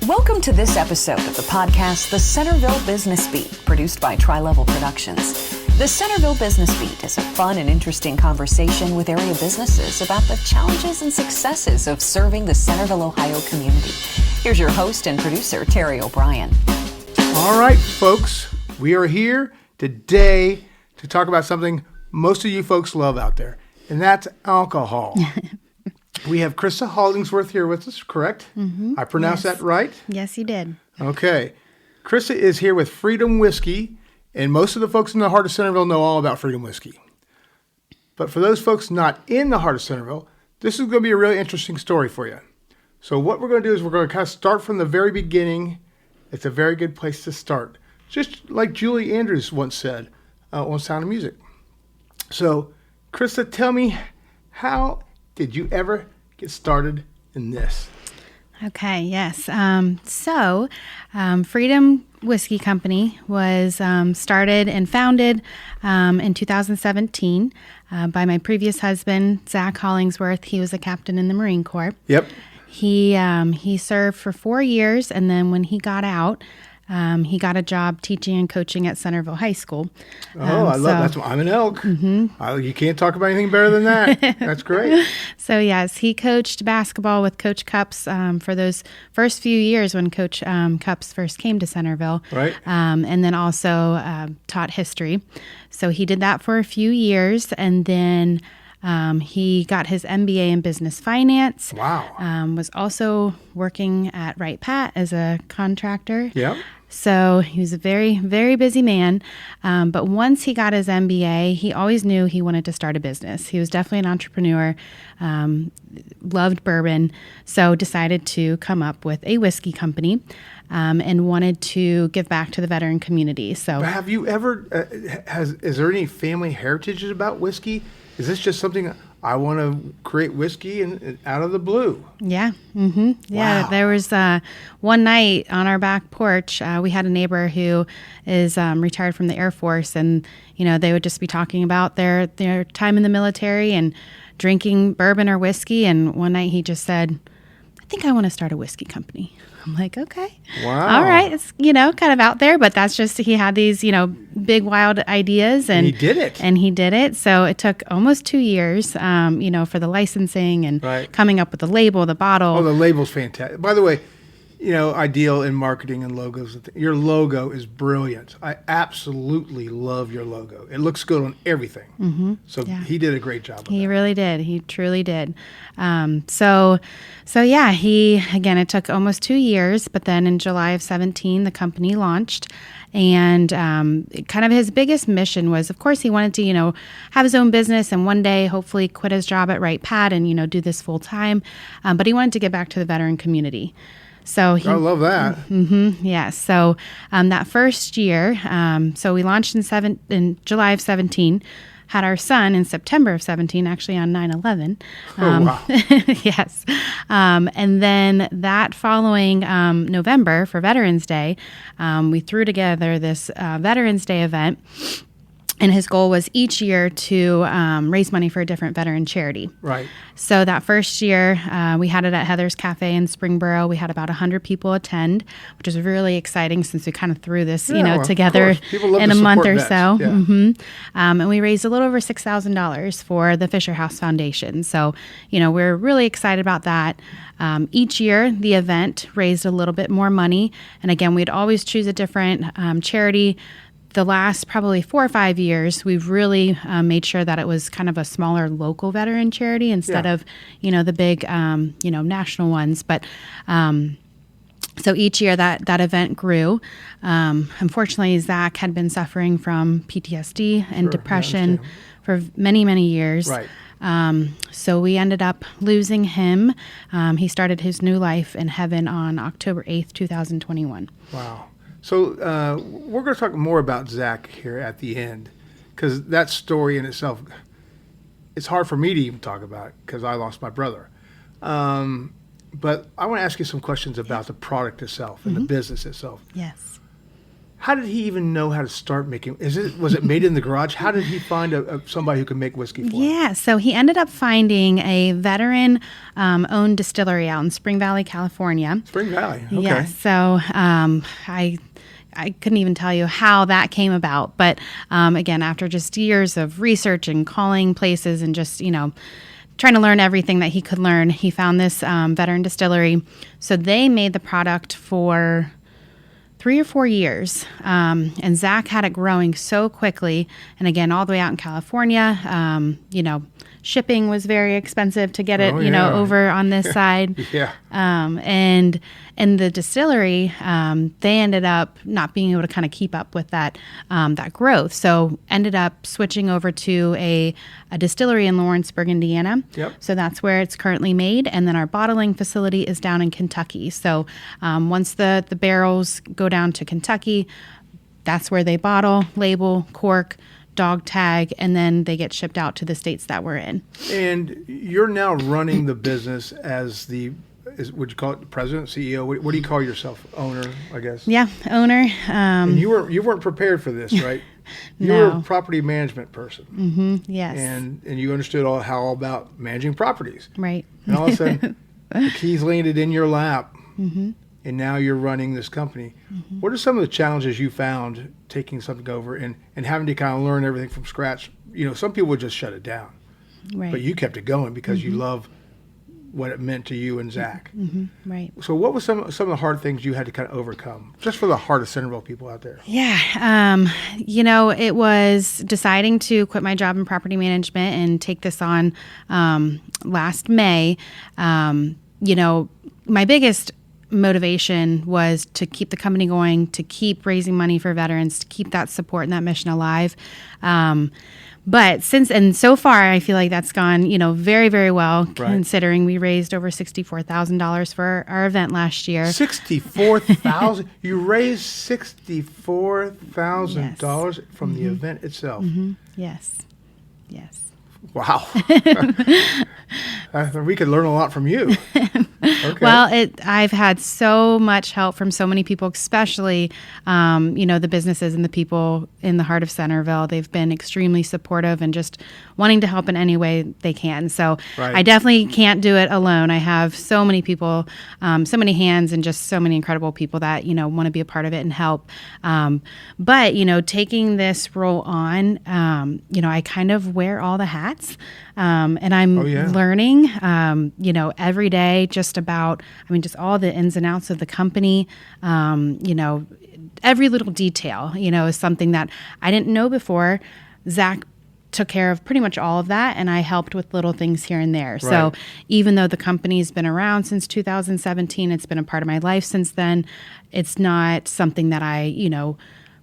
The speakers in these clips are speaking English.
Welcome to this episode of the podcast, The Centerville Business Beat, produced by Tri-Level Productions. The Centerville Business Beat is a fun and interesting conversation with area businesses about the challenges and successes of serving the Centerville, Ohio community. Here's your host and producer, Terry O'Brien. All right, folks, we are here today to talk about something most of you folks love out there, and that's alcohol. We have Krista Hollingsworth here with us, correct? Mm-hmm. I pronounced that right? Yes, you did. Okay. Krista is here with Freedom Whiskey, and most of the folks in the heart of Centerville know all about Freedom Whiskey. But for those folks not in the heart of Centerville, this is going to be a really interesting story for you. So what we're going to do is we're going to kind of start from the very beginning. It's a very good place to start. Just like Julie Andrews once said on Sound of Music. So, Krista, tell me, how did you ever get started in this? Okay, yes. Freedom Whiskey Company was started and founded in 2017 by my previous husband, Zach Hollingsworth. He was a captain in the Marine Corps. Yep. He served for 4 years, and then when he got out, he got a job teaching and coaching at Centerville High School. I love that. I'm an elk. Mm-hmm. You can't talk about anything better than that. That's great. So, yes, he coached basketball with Coach Cups for those first few years when Coach Cups first came to Centerville. Right. And then also taught history. So he did that for a few years, and then he got his MBA in business finance. Wow. Was also working at Wright Pat as a contractor. Yeah. So he was a very, very busy man. But once he got his MBA, he always knew he wanted to start a business. He was definitely an entrepreneur, loved bourbon, so decided to come up with a whiskey company and wanted to give back to the veteran community. So, but have you ever, is there any family heritage about whiskey? Is this just something I want to create whiskey and out of the blue? Yeah. Mm-hmm. Yeah. Wow. There was one night on our back porch, we had a neighbor who is retired from the Air Force, and they would just be talking about their time in the military and drinking bourbon or whiskey. And one night he just said, "I think I want to start a whiskey company." I'm like, okay. Wow. All right. It's, kind of out there, but that's just, he had these, big, wild ideas. And he did it. And he did it. So it took almost 2 years, for the licensing and coming up with the label, the bottle. Oh, the label's fantastic. By the way, I deal in marketing and logos. Your logo is brilliant. I absolutely love your logo. It looks good on everything. Mm-hmm. So he did a great job of that. He really did. He truly did. It took almost 2 years, but then in July of 2017, the company launched. And kind of his biggest mission was, of course, he wanted to, have his own business and one day hopefully quit his job at Wright Pat and, do this full time. But he wanted to give back to the veteran community. So I love that. Mm-hmm, yeah. So that first year, so we launched in July of 2017, had our son in September of 2017, actually on 9/11. Wow. Yes. And then that following November for Veterans Day, we threw together this Veterans Day event. And his goal was each year to raise money for a different veteran charity. Right. So that first year, we had it at Heather's Cafe in Springboro. We had about 100 people attend, which was really exciting since we kind of threw this, together in a month or so. Yeah. Mm-hmm. And we raised a little over $6,000 for the Fisher House Foundation. So, we're really excited about that. Each year, the event raised a little bit more money. And again, we'd always choose a different charity. The last probably 4 or 5 years, we've really made sure that it was kind of a smaller local veteran charity instead of, the big, national ones. But so each year that event grew. Unfortunately, Zach had been suffering from PTSD and depression for many, many years. Right. So we ended up losing him. He started his new life in heaven on October 8th, 2021. Wow. So we're going to talk more about Zach here at the end, because that story in itself, it's hard for me to even talk about because I lost my brother. But I want to ask you some questions about the product itself and the business itself. Yes. How did he even know how to start making? Was it made in the garage? How did he find somebody who could make whiskey for him? Yeah, so he ended up finding a veteran owned distillery out in Spring Valley, California. Spring Valley, okay. Yeah, so I couldn't even tell you how that came about. But again, after just years of research and calling places and just, trying to learn everything that he could learn, he found this veteran distillery. So they made the product for 3 or 4 years. And Zach had it growing so quickly. And again, all the way out in California, shipping was very expensive to get it, over on this side. Yeah. And the distillery, they ended up not being able to kind of keep up with that growth. So ended up switching over to a distillery in Lawrenceburg, Indiana. Yep. So that's where it's currently made. And then our bottling facility is down in Kentucky. So once the barrels go down to Kentucky, that's where they bottle, label, cork, dog tag, and then they get shipped out to the states that we're in. And you're now running the business as would you call it the president, CEO? What do you call yourself? Owner, I guess. Yeah, owner. And you weren't prepared for this, right? You No. were a property management person. Mm-hmm, yes. And you understood all about managing properties. Right. And all of a sudden, the keys landed in your lap, Mm-hmm. and now you're running this company. Mm-hmm. What are some of the challenges you found taking something over and having to kind of learn everything from scratch? Some people would just shut it down. Right. But you kept it going because you love what it meant to you and Zach. Mm-hmm, right. So what was some of the hard things you had to kind of overcome, just for the heart of Centerville people out there? Yeah. It was deciding to quit my job in property management and take this on last May. My biggest motivation was to keep the company going, to keep raising money for veterans, to keep that support and that mission alive. But so far, I feel like that's gone, very, very well, Right. considering we raised over $64,000 for our event last year. $64,000. You raised $64,000 from the event itself. Mm-hmm. Yes. Wow. We could learn a lot from you. Okay. Well, I've had so much help from so many people, especially, the businesses and the people in the heart of Centerville. They've been extremely supportive and just wanting to help in any way they can. So Right. I definitely can't do it alone. I have so many people, so many hands, and just so many incredible people that, want to be a part of it and help. But taking this role on, I kind of wear all the hats. And I'm learning, every day just about, just all the ins and outs of the company, every little detail, is something that I didn't know before. Zach took care of pretty much all of that, and I helped with little things here and there. Right. So even though the company's been around since 2017, it's been a part of my life since then, it's not something that I,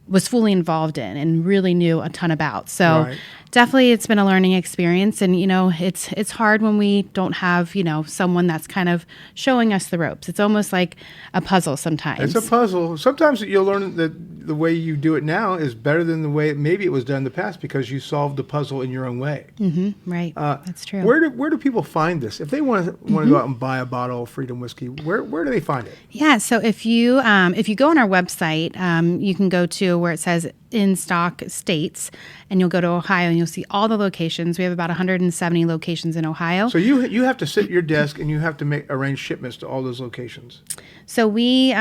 was fully involved in and really knew a ton about. So definitely it's been a learning experience, and it's hard when we don't have someone that's kind of showing us the ropes. It's almost like a puzzle sometimes. It's a puzzle. Sometimes you'll learn that the way you do it now is better than the way maybe it was done in the past, because you solved the puzzle in your own way. Mm-hmm, right. That's true. Where do people find this? If they want to go out and buy a bottle of Freedom Whiskey, where do they find it? Yeah, so if you go on our website, you can go to where it says in stock states, and you'll go to Ohio and you'll see all the locations. We have about 170 locations in Ohio. So you have to sit at your desk and you have to arrange shipments to all those locations. So we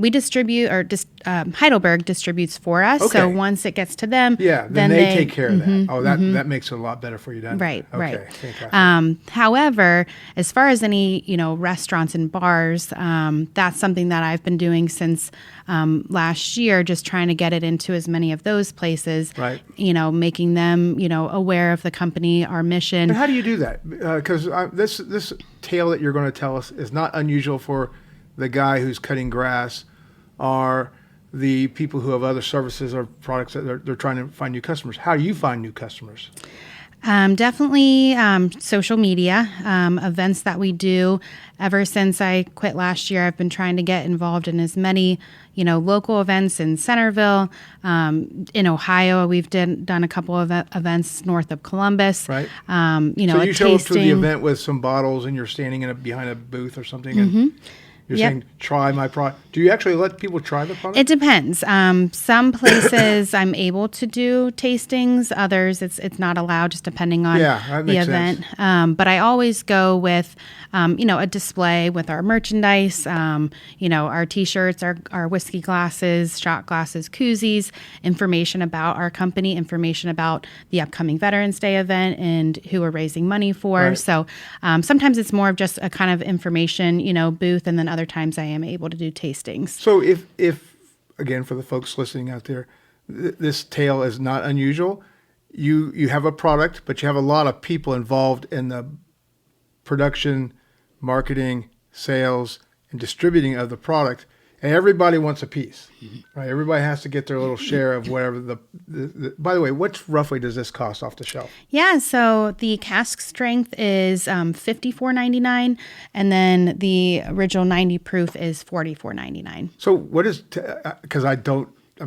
distribute, or Heidelberg distributes for us. Okay. So once it gets to them, then they take care of that. Oh, that makes it a lot better for you, doesn't right, it? right. Okay, fantastic. However, as far as any restaurants and bars, that's something that I've been doing since last year, just trying to get it into as many of those places. Right. Making them aware of the company, our mission. And how do you do that? Because this tale that you're going to tell us is not unusual for the guy who's cutting grass, or the people who have other services or products that they're trying to find new customers. How do you find new customers? Definitely social media, events that we do. Ever since I quit last year, I've been trying to get involved in as many, local events in Centerville. In Ohio, we've done a couple of events north of Columbus. Right. So you show up to the event with some bottles and you're standing behind a booth or something. Mm-hmm. You're Yep. saying try my product. Do you actually let people try the product? It depends. Some places I'm able to do tastings. Others it's not allowed, just depending on That the makes event. sense. But I always go with, a display with our merchandise. Our T-shirts, our whiskey glasses, shot glasses, koozies, information about our company, information about the upcoming Veterans Day event and who we're raising money for. Right. So sometimes it's more of just a kind of information, booth, and then other times I am able to do tastings. So if again, for the folks listening out there, this tale is not unusual. You have a product, but you have a lot of people involved in the production, marketing, sales, and distributing of the product, and everybody wants a piece, right? Everybody has to get their little share of whatever the by the way, what roughly does this cost off the shelf? Yeah, so the cask strength is $54.99, and then the original 90 proof is $44.99. So what is, because I'm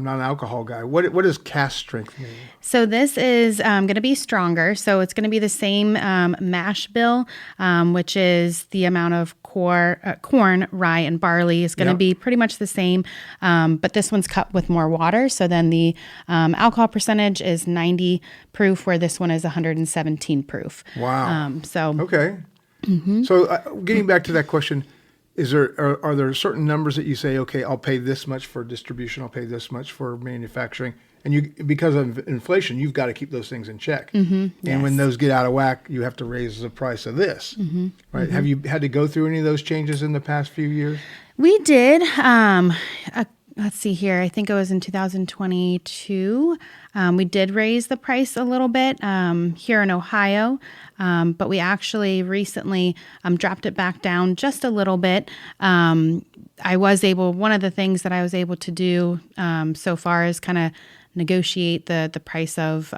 not an alcohol guy. What does cask strength mean? So this is going to be stronger. So it's going to be the same mash bill, which is the amount of corn, rye, and barley is going to be pretty much the same. But this one's cut with more water. So then the alcohol percentage is 90 proof, where this one is 117 proof. Wow. Okay. So getting back to that question, are there certain numbers that you say, okay, I'll pay this much for distribution, I'll pay this much for manufacturing, and because of inflation, you've got to keep those things in check. And when those get out of whack, you have to raise the price of this, right? Have you had to go through any of those changes in the past few years? We did. Let's see here. I think it was in 2022. We did raise the price a little bit here in Ohio, but we actually recently dropped it back down just a little bit. One of the things that I was able to do so far is kind of negotiate the price of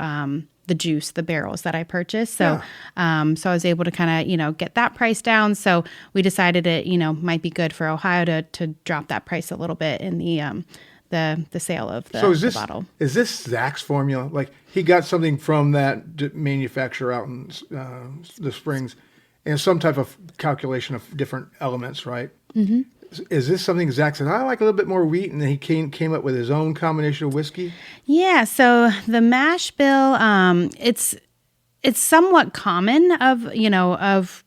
the juice, the barrels that I purchased. So I was able to kind of, get that price down. So we decided it, might be good for Ohio to drop that price a little bit in the sale of the bottle. Is this Zach's formula? Like he got something from that manufacturer out in the Springs and some type of calculation of different elements, right? Mm-hmm. Is this something Zach said, I like a little bit more wheat, and then he came up with his own combination of whiskey? Yeah, so the mash bill, it's somewhat common of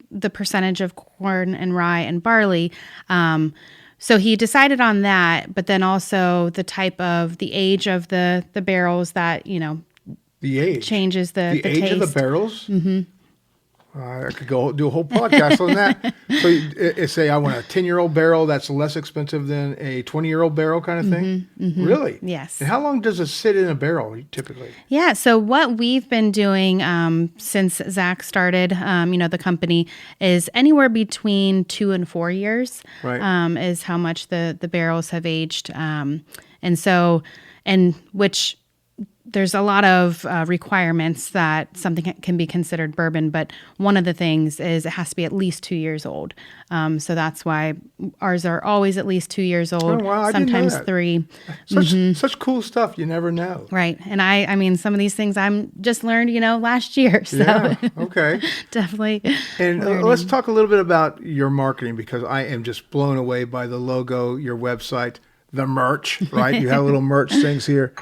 the percentage of corn and rye and barley. So he decided on that, but then also the age of the barrels that, the age changes the age taste. of the barrels? Mm-hmm. I could go do a whole podcast on that. So you say I want a 10-year-old barrel that's less expensive than a 20-year-old barrel kind of thing? Mm-hmm. Really? Yes. And how long does it sit in a barrel typically? Yeah, so what we've been doing since Zach started, the company, is anywhere between 2 and 4 years is how much the barrels have aged. Which there's a lot of requirements that something can be considered bourbon, but one of the things is it has to be at least 2 years old. So that's why ours are always at least 2 years old. Oh, wow. Sometimes I didn't know 3. Such cool stuff. You never know. Right. And I mean, some of these things I'm just learned, last year. So yeah. Okay. Definitely. And let's talk a little bit about your marketing, because I am just blown away by the logo, your website, the merch, right? You have little merch things here.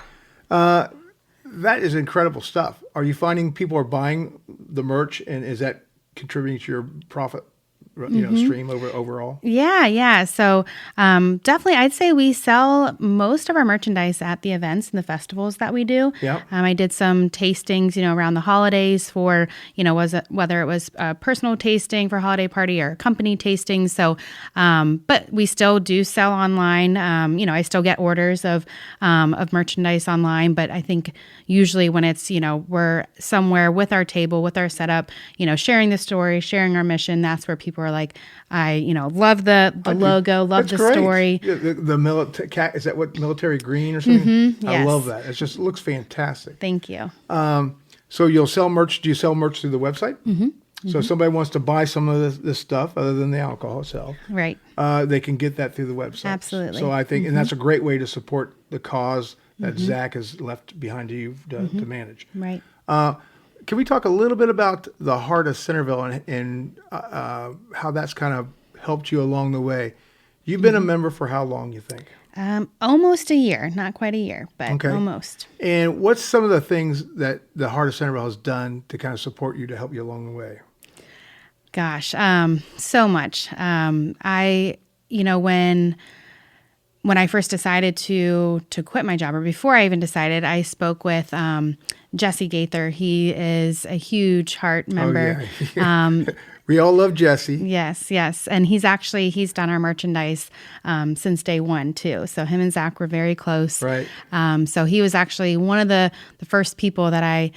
That is incredible stuff. Are you finding people are buying the merch, and is that contributing to your profit, stream overall? Yeah. So definitely, I'd say we sell most of our merchandise at the events and the festivals that we do. Yeah. I did some tastings, around the holidays for, whether it was a personal tasting for a holiday party or a company tasting. So, but we still do sell online. I still get orders of merchandise online, but I think usually when it's, we're somewhere with our table, with our setup, sharing the story, sharing our mission, that's where people are like, I love the logo, love the great. Story. Yeah, the military, is that what, military green or something? Mm-hmm, I yes. love that. It looks fantastic. Thank you. So you'll sell merch. Do you sell merch through the website? Mm-hmm. So if somebody wants to buy some of this stuff other than the alcohol itself, right? They can get that through the website. Absolutely. So I think, and that's a great way to support the cause that Zach has left behind you to manage. Right. Can we talk a little bit about the heart of Centerville and how that's kind of helped you along the way? You've been a member for how long, you think? Almost a year, not quite a year, but Okay. almost. And what's some of the things that the Heart of Centerville has done to kind of support you, to help you along the way? Gosh, so much. When I first decided to quit my job, or before I even decided, I spoke with Jesse Gaither. He is a huge Heart member. Oh, yeah. We all love Jesse. Yes. And he's done our merchandise since day one, too. So him and Zach were very close. Right. So he was actually one of the first people that I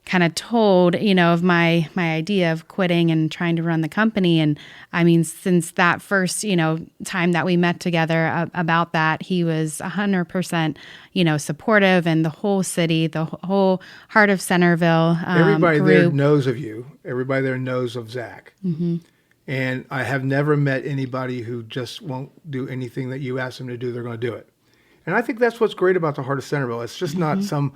kind of told, of my idea of quitting and trying to run the company. And I mean, since that first, time that we met together about that, he was 100%, supportive, and the whole city, the whole Heart of Centerville Everybody group. there knows of you. Everybody there knows of Zach. Mm-hmm. And I have never met anybody who just won't do anything that you ask them to do. They're going to do it. And I think that's what's great about the Heart of Centerville. It's just not some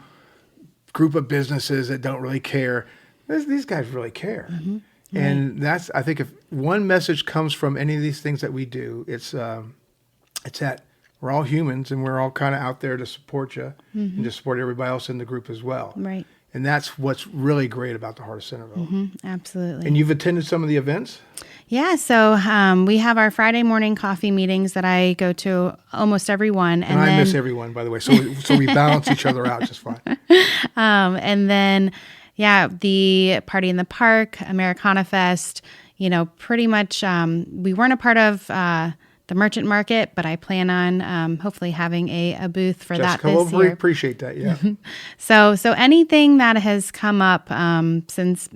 group of businesses that don't really care. These guys really care. Mm-hmm. Right. And that's, I think, if one message comes from any of these things that we do, it's that we're all humans, and we're all kind of out there to support you and to support everybody else in the group as well. Right. And that's what's really great about the Heart of Centerville. Mm-hmm. Absolutely. And you've attended some of the events? Yeah, so we have our Friday morning coffee meetings that I go to almost every one. And I miss everyone, by the way. So we balance each other out just fine. And then, the Party in the Park, Americana Fest, pretty much we weren't a part of the merchant market, but I plan on hopefully having a booth for that this year. We appreciate that, yeah. So anything that has come up since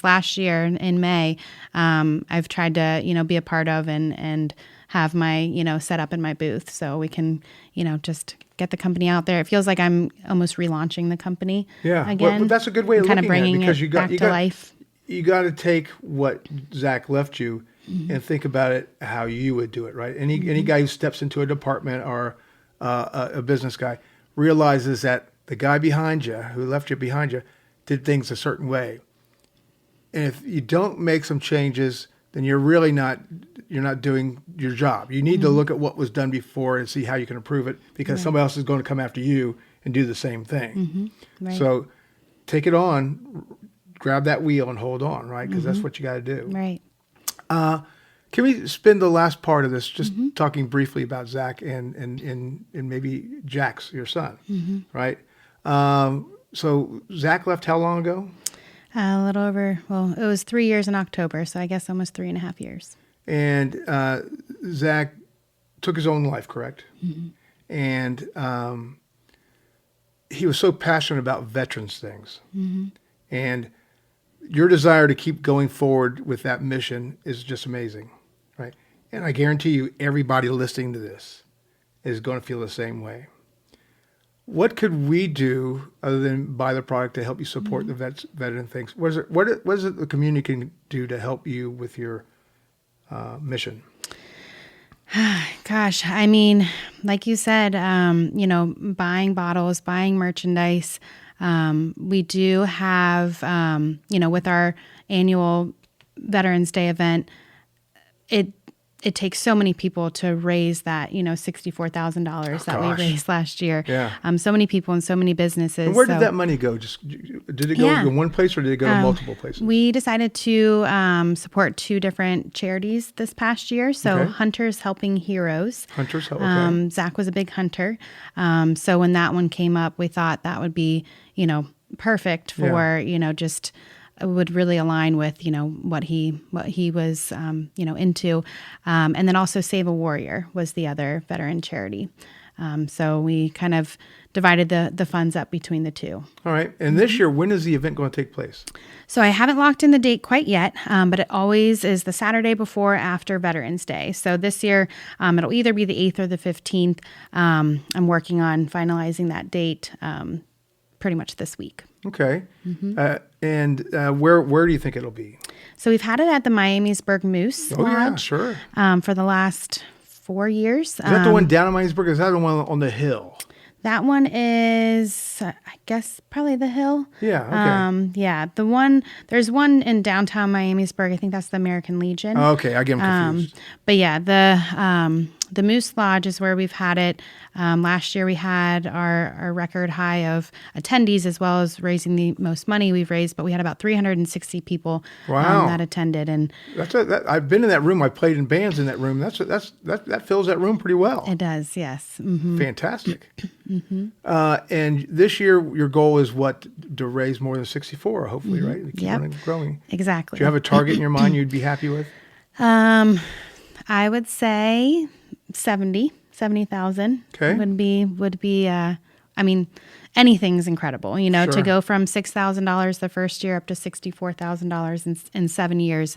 last year in May, I've tried to be a part of and have my set up in my booth, so we can just get the company out there. It feels like I'm almost relaunching the company. Yeah, again. Well, that's a good way of kind of looking bringing at it, because it back to life. You got to take what Zach left you and think about it how you would do it, right? Any guy who steps into a department, or a business guy, realizes that the guy behind you, who left you behind you, did things a certain way. And if you don't make some changes, then you're not doing your job. You need to look at what was done before and see how you can improve it, because somebody else is going to come after you and do the same thing. Mm-hmm. Right. So take it on, grab that wheel and hold on, right? Because that's what you got to do. Right. Can we spend the last part of this just talking briefly about Zach and maybe Jax, your son, right? So Zach left how long ago? A little over, it was 3 years in October, so I guess almost 3.5 years. And Zach took his own life, correct? Mm-hmm. And he was so passionate about veterans things. Mm-hmm. And your desire to keep going forward with that mission is just amazing, right? And I guarantee you, everybody listening to this is going to feel the same way. What could we do other than buy the product to help you support the veteran things? What is it the community can do to help you with your mission? Gosh, I mean, like you said, buying bottles, buying merchandise. We do have, with our annual Veterans Day event, it takes so many people to raise that, $64,000 that we raised last year. Yeah. So many people and so many businesses. And where did that money go? Did it go to one place, or did it go to multiple places? We decided to support 2 different charities this past year. So Hunters Helping Heroes. Hunters Helping. Zach was a big hunter. So when that one came up, we thought that would be, perfect for, just would really align with, what he was, into. And then also Save a Warrior was the other veteran charity. So we kind of divided the funds up between the 2. All right. And this year, when is the event going to take place? So I haven't locked in the date quite yet, but it always is the Saturday before or after Veterans Day. So this year, it'll either be the 8th or the 15th. I'm working on finalizing that date pretty much this week. Okay. And where do you think it'll be? So we've had it at the Miamisburg Moose Lodge, yeah, sure. For the last 4 years. Is that the one down in Miamisburg, or is that the one on the hill? That one is, I guess, probably the Hill. Yeah, okay. There's one in downtown Miamisburg. I think that's the American Legion. Okay, I get them confused. But yeah, the Moose Lodge is where we've had it. Last year we had our record high of attendees as well as raising the most money we've raised, but we had about 360 people that attended. And I've been in that room. I played in bands in that room. That fills that room pretty well. It does, yes. Fantastic. And this year, your goal is what? To raise more than 64, hopefully, right? To keep on growing. Exactly. Do you have a target in your mind you'd be happy with? I would say 70,000 would be, I mean, anything's incredible, to go from $6,000 the first year up to $64,000 in 7 years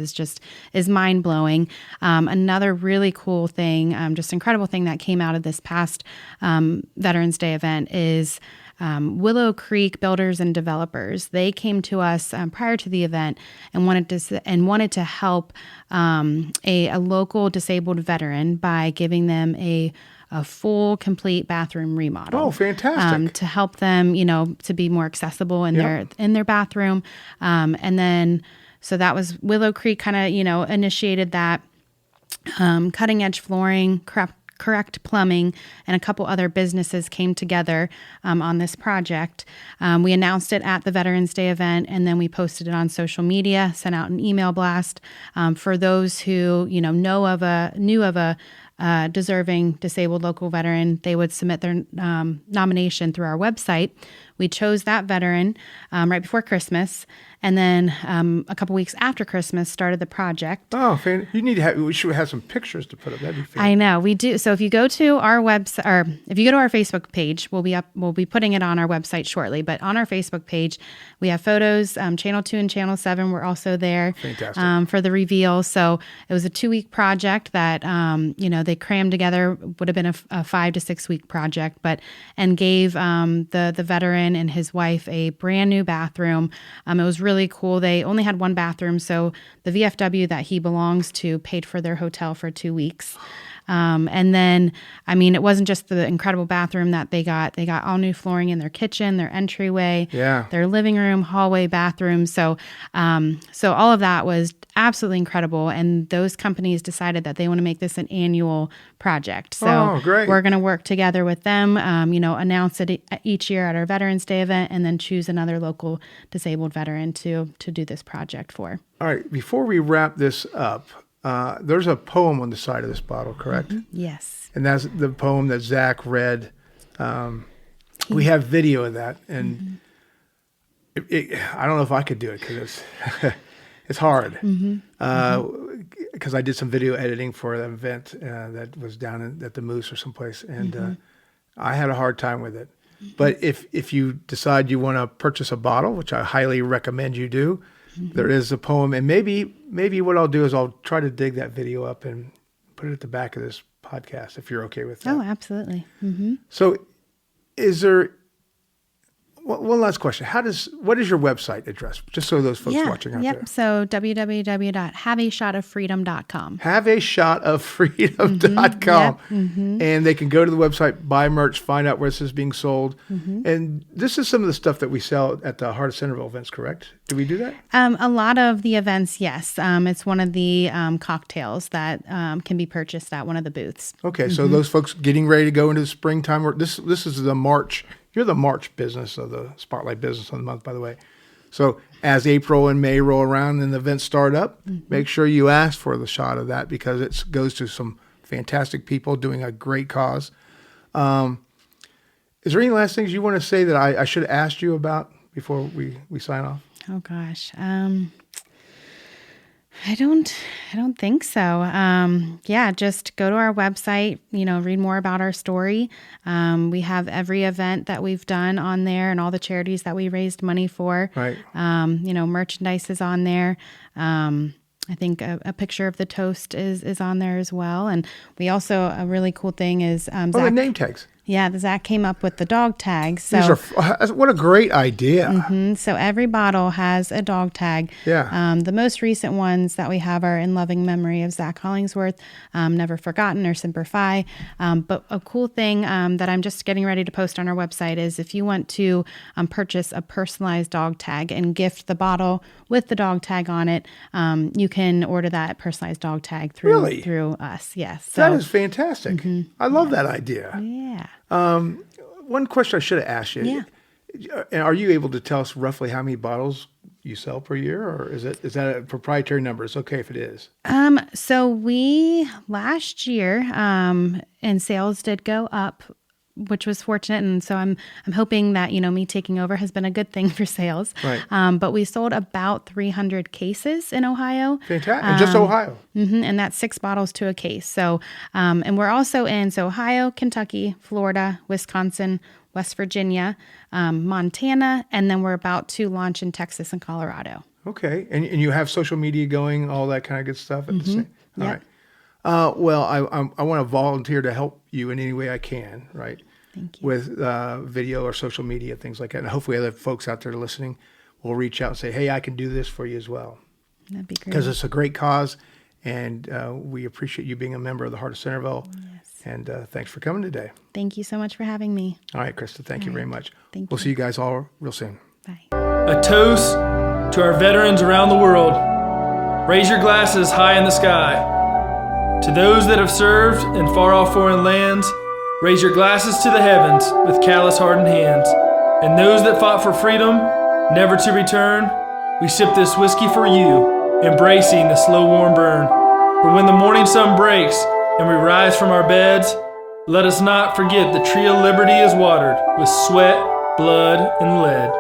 is mind blowing. Another really cool thing, just incredible thing that came out of this past, Veterans Day event is, Willow Creek Builders and Developers. They came to us prior to the event and wanted to help a local disabled veteran by giving them a full, complete bathroom remodel. Oh, fantastic! To help them, to be more accessible in their bathroom, and then so that was Willow Creek. Kind of, initiated that. Cutting edge flooring, correct plumbing, and a couple other businesses came together on this project. We announced it at the Veterans Day event, and then we posted it on social media, sent out an email blast for those who knew of a deserving disabled local veteran. They would submit their nomination through our website. We chose that veteran right before Christmas, and then a couple weeks after Christmas started the project. Oh, we should have some pictures to put up. That'd be fantastic. I know, we do. So if you go to our website, or if you go to our Facebook page, we'll be putting it on our website shortly. But on our Facebook page, we have photos. Channel 2 and Channel 7 were also there. Fantastic. For the reveal. So it was a 2-week project that they crammed together. Would have been a 5 to 6 week project, and gave the veteran and his wife a brand new bathroom. It was really cool. They only had one bathroom, so the VFW that he belongs to paid for their hotel for 2 weeks. And then, it wasn't just the incredible bathroom that they got. They got all new flooring in their kitchen, their entryway, their living room, hallway, bathroom. So all of that was absolutely incredible. And those companies decided that they want to make this an annual project. So we're going to work together with them, announce it each year at our Veterans Day event, and then choose another local disabled veteran to do this project for. All right. Before we wrap this up, there's a poem on the side of this bottle, correct? Mm-hmm. Yes. And that's the poem that Zach read. We have video of that, and I don't know if I could do it because it's hard. Because I did some video editing for an event that was down at the Moose or someplace, and I had a hard time with it. But if you decide you want to purchase a bottle, which I highly recommend you do, there is a poem, and maybe what I'll do is I'll try to dig that video up and put it at the back of this podcast, if you're okay with that. Oh, absolutely. Mm-hmm. So is there, one last question. What is your website address? Just so those folks watching out there. So www.haveashotoffreedom.com. Haveashotoffreedom.com. And they can go to the website, buy merch, find out where this is being sold. And this is some of the stuff that we sell at the Heart of Centerville events, correct? Do we do that? A lot of the events, yes. It's one of the cocktails that can be purchased at one of the booths. Okay, so those folks getting ready to go into the springtime, this is the March. You're the March business of the Spotlight Business of the Month, by the way. So as April and May roll around and the events start up, make sure you ask for the shot of that because it goes to some fantastic people doing a great cause. Is there any last things you want to say that I should have asked you about before we sign off? Oh, gosh. I don't think so. Just go to our website, read more about our story. We have every event that we've done on there and all the charities that we raised money for. Right. Merchandise is on there. I think a picture of the toast is on there as well. And we also, a really cool thing is... the name tags. Yeah, Zach came up with the dog tag. So These are what a great idea. So every bottle has a dog tag. Yeah. The most recent ones that we have are in loving memory of Zach Hollingsworth, Never Forgotten or Semper Fi. But a cool thing that I'm just getting ready to post on our website is if you want to purchase a personalized dog tag and gift the bottle with the dog tag on it, you can order that personalized dog tag through us. Yes. So, That is fantastic. I love that idea. yeah. One question I should have asked you. Yeah. Are you able to tell us roughly how many bottles you sell per year, or is that a proprietary number? It's okay if it is. So we last year, and sales did go up, which was fortunate, and so I'm hoping that me taking over has been a good thing for sales. Right. But we sold about 300 cases in Ohio. Fantastic. And just Ohio. And that's 6 bottles to a case. So, and we're also in Ohio, Kentucky, Florida, Wisconsin, West Virginia, Montana, and then we're about to launch in Texas and Colorado. Okay. And you have social media going, all that kind of good stuff at the same. All Yep. right. Well, I want to volunteer to help you in any way I can, right? Thank you. With video or social media, things like that. And hopefully other folks out there listening will reach out and say, hey, I can do this for you as well. That'd be great. Because it's a great cause, and we appreciate you being a member of the Heart of Centerville. Yes. And thanks for coming today. Thank you so much for having me. All right, Krista, thank you very much. Thank We'll you. see you guys all real soon. Bye. A toast to our veterans around the world. Raise your glasses high in the sky. To those that have served in far-off foreign lands, raise your glasses to the heavens with callous hardened hands. And those that fought for freedom, never to return, we sip this whiskey for you, embracing the slow warm burn. For when the morning sun breaks and we rise from our beds, let us not forget the tree of liberty is watered with sweat, blood, and lead.